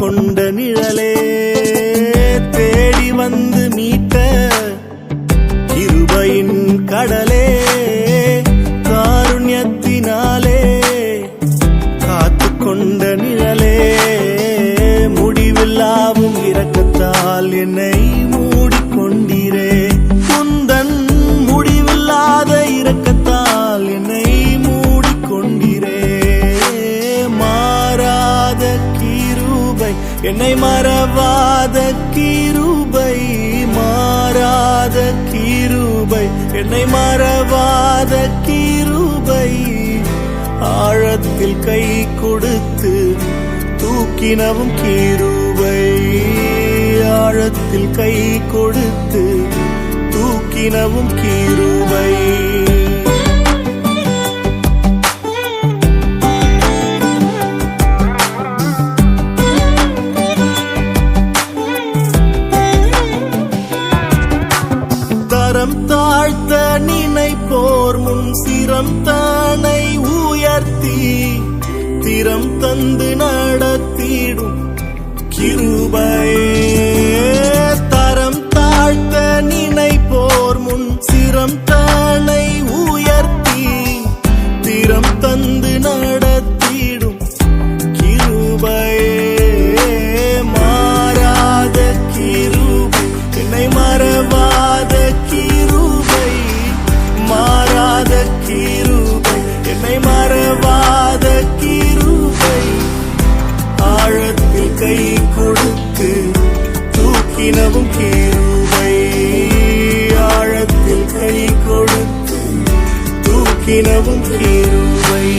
கொண்ட நிழலே தேடி வந்து மீட்ட கிருபையின் கடலே காருண்யத்தினாலே காத்து கொண்ட நிழலே முடிவில்லாவும் இரக்கத்தால் என்னை மூடிக்கொண்டீரே. குந்தன் முடிவில்லாத இரக்கத்தால் என்னை மூடிக்கொண்டீரே. மாறாத கிருபை என்னை மறவாத கிருபை மாறாத கிருபை என்னை மறவாத கிருபை ஆழத்தில் கை கொடுத்து தூக்கினவும் கிருபை ஆழத்தில் கை கொடுத்து தூக்கினவும் கிருபை. தரம் தாழ்த்த நினைப்போர் முன் சிரம் தானை உயர்த்தி திறம் தந்து நடத்திடும் கிருபை. தரம் தாழ்த்த நினைப்போர் முன் சிரம் தானை உயர்த்தி திறம் தந்து நடத்திடும் கிருபை. மாறாத கிருபை என்னை மறவாத கிருபை மாறாத கிருபை என்னை மறவாத கிருபை ஆழத்தில் கை கொடுத்து தூக்கினவும் கிருபை ஆழத்தில் கை கொடுத்து தூக்கினவும் கிருபை.